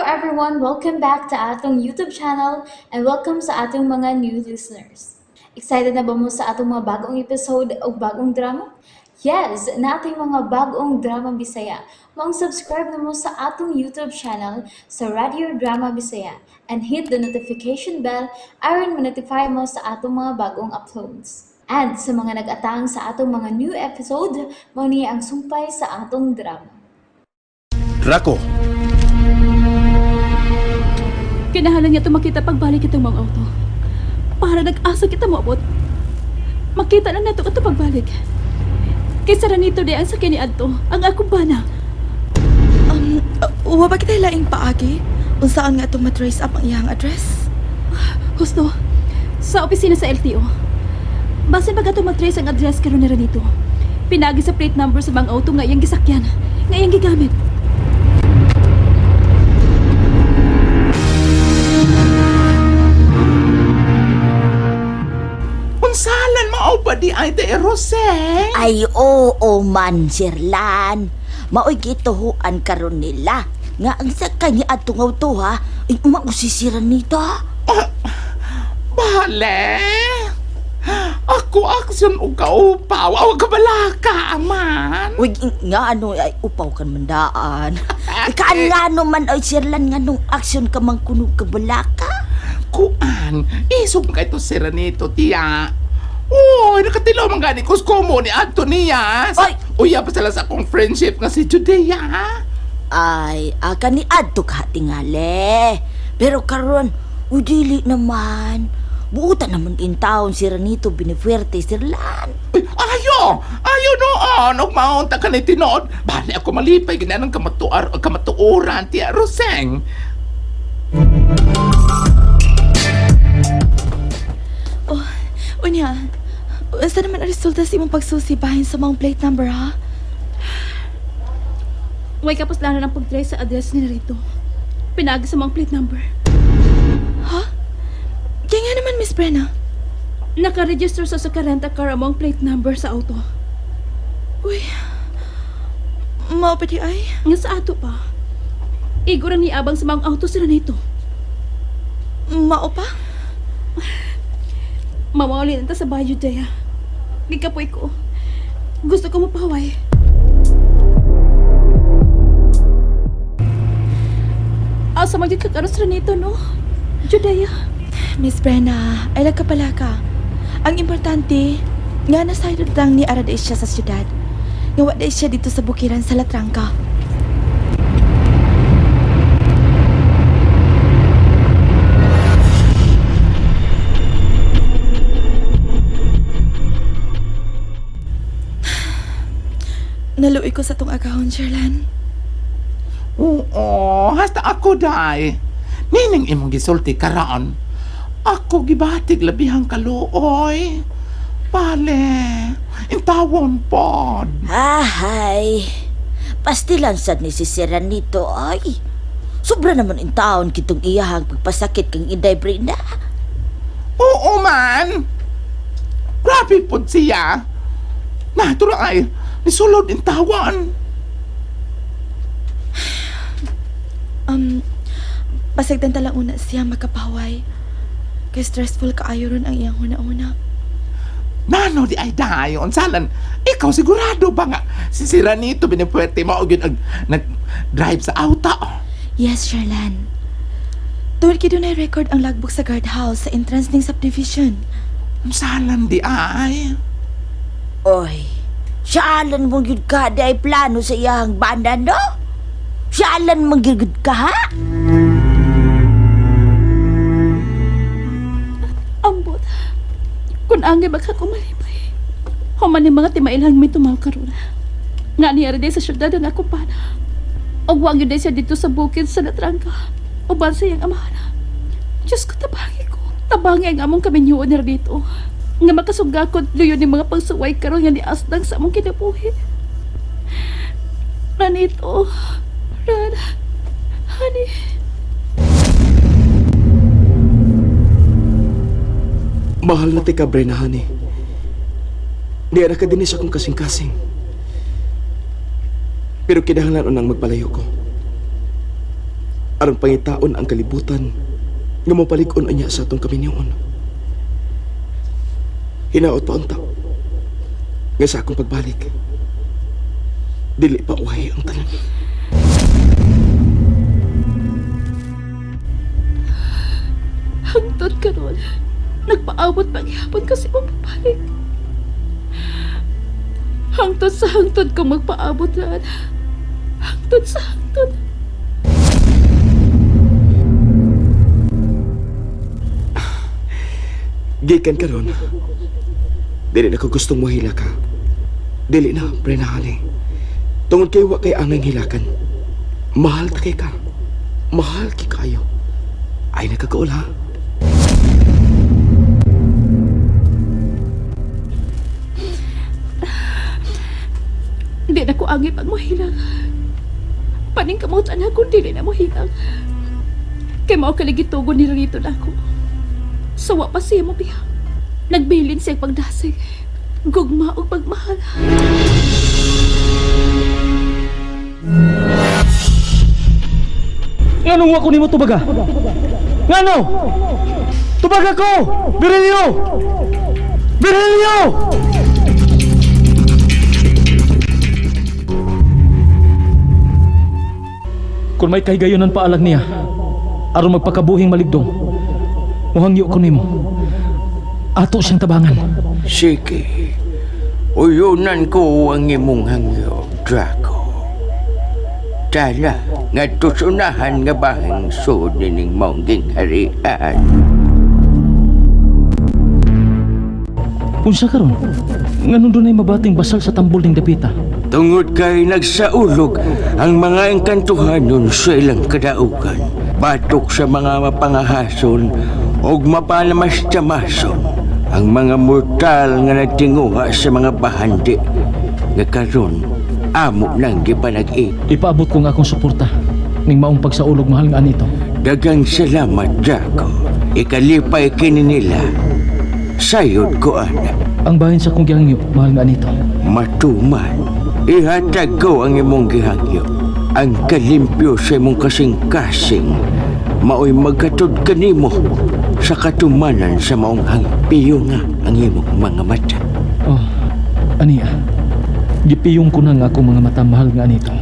everyone, welcome back to atong YouTube channel and welcome sa atong mga new listeners. Excited na ba mo sa atong mga bagong episode o bagong drama? Yes, na ating mga bagong drama Bisaya. Subscribe na mo sa atong YouTube channel sa Radio Drama Bisaya and hit the notification bell aron ma-notify mo sa atong mga bagong uploads. And sa mga nag-atang sa atong mga new episode, mo niya ang sumpay sa atong drama. Rako, Kinahanglan niya ito makita pagbalik itong mga auto. Para nag-asa kita moabot. Makita na nato ito pagbalik. Kaysa ranito di ang sakyan ni Adto, ang akong bana. Wa ba kita laing paagi? Unsaan nga itong matrace up ang iyang address? Husto, sa opisina sa LTO. Basin ba ito matrace ang address karon ni ranito? Pinagi sa plate number sa mga auto nga iyang gisakyan, nga iyang gigamit. unsalan mao ba di ay de Roseng? Ay, oo man, Sirlan. Mao'y gituhuan karon nila. Nga ang sakay ni atungaw to, ha? Ay, mausisiran nito. Bale. Ako aksyon o kaupaw. Awa ka balaka, aman. Uy, nga ano, ay upaw kan mandaan. Kaan nga naman, ay Sirlan, nga nung aksyon ka mang kunog ka balaka. Kuan, isog ka ito sira nito, tiya. Uy, nakatilaw man gani kuskomo ni Antonia. Ay! Uya pa sila sa akong friendship nga si Judea. Ay, aka ni adto ka tingali. Pero karon, udili naman. Buutan naman in town si Ranito Binifuerte, Sirlan. Uy, ayo noon. Og maunta ka ni tinod. Bali ako malipay, ganyan ang kamatuoran, tiya Roseng. Unya, unsa naman ang resulta sa imong pagsusi bahin sa mga plate number, ha? Huwag kapos lalo ng pag-trace sa address ni Narito. Pinagi sa mga plate number. Ha? Kaya nga naman, Miss Brenna. Naka-register sa renta car among plate number sa auto. Uy, mao pa di ay? Nga sa ato pa. Igurang ni abang sa mga auto sila nito. Mao pa? Mamawalin nata sa Bayo Jaya. Gikapoy ko. Gusto ko mapahaway. Asa magiging kakaros rin nito, no? Judea. Miss Brenna, ay pala ka. Ang importante, nga nasayod lang ni Arade siya sa syudad. Nga wala siya dito sa bukiran sa Latrangka. Naluoy ko sa tong account, Sherlan. Oo, hasta ako day. Nining imong gisulti karaan. Ako gibatig labihang kaluoy. Pale, intawon pod. Ahay, pastilan sad ni si Ranito, ay. Sobra naman in taon kitong iyahang pagpasakit kang Inday Brenda. Oo man. Grabe pod siya. Natura ay, nisulod intawan. Pasagdan talang una siya makapaway. Kay stressful kaayo ron ang iyang una-una. Nano di ay dayon. Salan, ikaw sigurado ba nga si Ranito Binifuerte mo og yun nag-drive sa auto? Yes, Sherlan. Tuwid kido na record ang logbook sa guardhouse sa entrance ng subdivision. Salan di ay. Oy, saalan mong yun ka di ay plano sa iyang banda, no? Saalan mong yun ka, ha? Ambot. Kung angay baka kumalipay. Human ni mga timailhang may tumaw karuna. Nga niyari day sa syudad ang ako pana. O wag yun day siya dito sa bukid sa Latrangka. O ban sa iyang amana. Diyos ko, tabangi ko. Tabangi ang among kaminyuon nila dito. Nga makasugakot luyon ni mga pagsuway karon nga ni Asdang sa among kinabuhi. Ranito. Ran. Honey. Mahal na tika, Brenna, honey. Di na ka dinis akong kasing-kasing. Pero kinahanglan unang magpalayo ko. aron pangitaon ang kalibutan nga mapalig-on anya sa atong kaminyoon. Hinaot pa unta nga sa akong pagbalik dili pa uhay ang tanan. Hangtod karon, nagpaabot paghihapon kasi mapabalik. Hangtod sa hangtod ko magpaabot na. Hangtod sa hangtod. Gikan karon. Dili na ko gustong mohila ka. Dili na, Brenahani. Tungod kay wa kay angay hilakan. Mahal ta kay ka. Mahal kay kayo. Ay nagkakaul ha. Hindi na ko angit ang mahilang. Paning kamutan ako, dili na mahilang. Kay mao kaligitugon ni rito na ako. Sawa pa siya mo biya. Nagbilin siya pagdasig. Gugma o pagmahal. Nganong wa ko nimo tubaga? Ngano? Tubaga ko! Virilio! Virilio! Kung may kahigayonan paalag niya, aron magpakabuhing maligdong, muhangyo ko nimo. Ato siyang tabangan. Sige, uyunan ko ang imong hangyo, Draco. Tala, nga tusunahan nga bahang sud nining maungging harian. Unsa karon? Nganong dunay mabating basal sa tambol ning dapita? Tungod kay nagsaulog ang mga engkantuhanon sa ilang kadaugan, batok sa mga mapangahason og mapanamas-tamason ang mga mortal nga nagtinguha sa mga bahandi nga karon amo nang gipanag-i. Ipaabot ko nga akong suporta ning maong pagsaulog mahal nga anito. Dagang salamat, Draco. Ikalipay kini nila. Sayod ko, anak. Ang bahin sa kong gihangyo mahal nga anito. Matuman, ihatag ko ang imong gihangyo. Ang kalimpyo sa imong kasing-kasing. Mao'y magkatud kanimo sa katumanan sa maong hangpiyo nga ang imong mga mata. Oh, aniya. Gipiyong ko na nga akong mga mata mahal nga anito.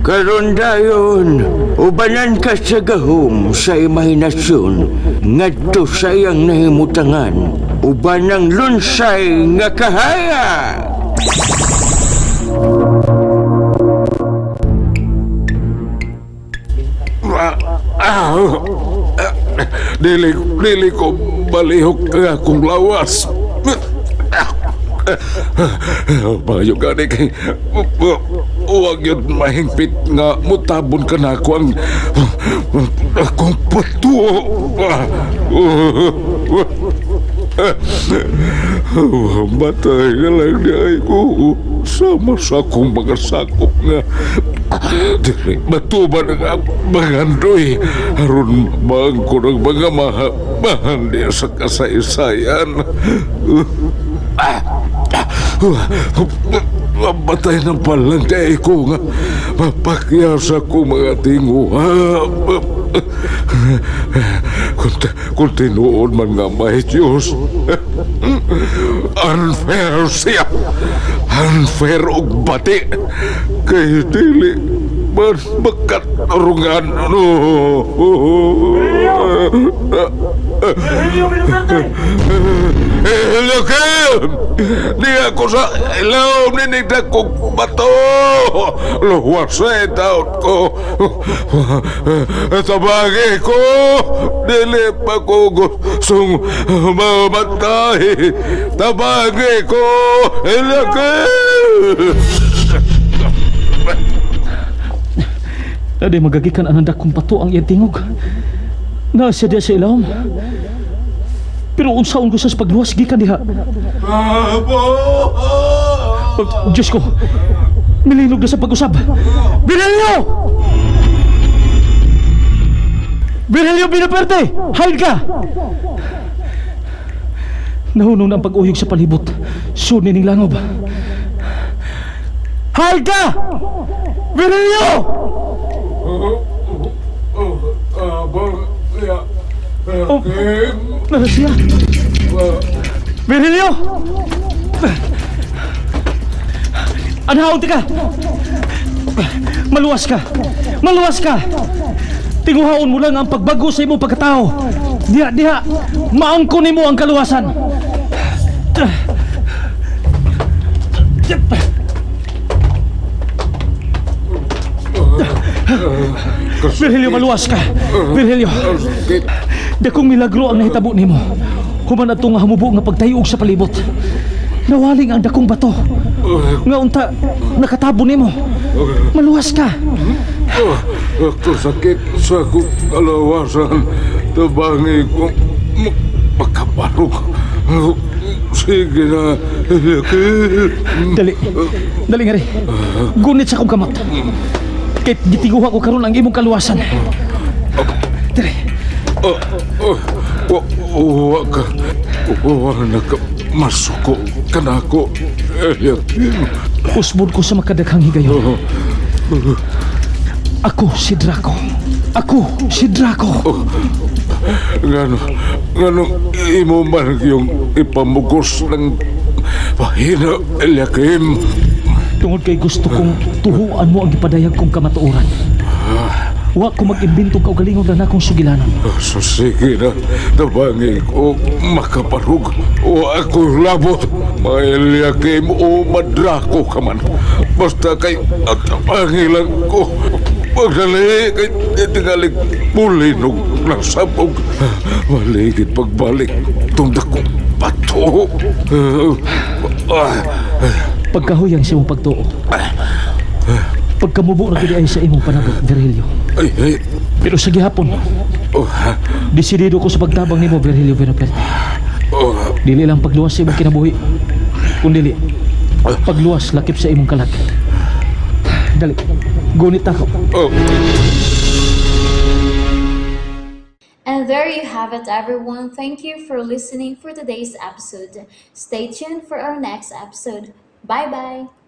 Karon dayon, ubanan ka sa gahom sa imahinasyon ngadto sa iyang nahimutangan, uban ang lunsay nga kahaya. Dili ko balihok ang akong lawas. Bayo gani kay huwag yun mahingpit nga mutabon ka na ako ang akong patuo. Matay ka lang di ay ko sama sa akong mga sakop nga dili matuban ang magandoy aron maangko ng mga mahandi sa kasaysayan. Mabatay ng palang kay ko nga mapakyasa ko mga tinguha. Kung tinuon man nga may Diyos, unfair siya. Unfair og bati. Kay dili man makatarungan. Hello, Kim! Di ako sa ilaw ninigdag kong bato! Luwasay taon ko! Tabagi ko! Dili pa ko gustong mamatay! Tabagi ko! Hello, Kim! Adi magagikan ananda kong pato ang iyang tingog. Nasa diya sa ilawom. Pero unsaon ko sa pagluwas gikan diha. Diyos ko, milinog na sa pag-usab. Virilio! Virilio Binaperte! Hide ka! Nahunong na ang pag-uyog sa palibot. Suni ning langob. Hide ka! Virilio! Nara siya. Virgilio! Anhaon ka! Maluwas ka! Maluwas ka! Tinguhaon mo lang ang pagbago sa imong pagkatao. Diha, maangkon mo ang kaluwasan. Virgilio, maluwas ka! Virgilio! Dakong milagro ang nahitabo nimo. Human ato nga hamubo nga pagtayog sa palibot. Nawaling ang dakong bato. Nga unta, nakatabo nimo. Maluwas ka! Ako sakit sa akong kalawasan. Tabangi ko makaparog. Sige na. Dali nga rin. Gunit sa akong kamot. Kahit gitinguha ko karon ang imong kaluwasan. Dali. Uwa ka. Uwa na ka. Masuko ka na ako. Usbod ko sa makadaghang higayon. Ako si Draco. Ako si Draco. Ngano imo man yung ipamugos ng pahina, Eliakim. Tungod kay gusto kong tuhuan mo ang ipadayag kong kamatuoran. Wa ko mag-imbento ka o galingog na akong sugilanan. So sige na, tabangi ko makaparug o ako labot. Eliakim o madrako ka man. Basta kay at tabangi lang ko. Pagdali kay tingalig pulinog ng sabog. Maligid pagbalik tundak ko bato. Pagkahuyang sa imong pagtuo. Pagkamubo na gid ay sa imong panabot, Virgilio. Ay. Pero sa gihapon, desidido ko sa pagtabang nimo, Virgilio Veraperte. Dili lang pagluwas sa imong kinabuhi, kundi pagluwas lakip sa imong kalag. Dali, gunit ako. And there you have it, everyone. Thank you for listening for today's episode. Stay tuned for our next episode. Bye-bye.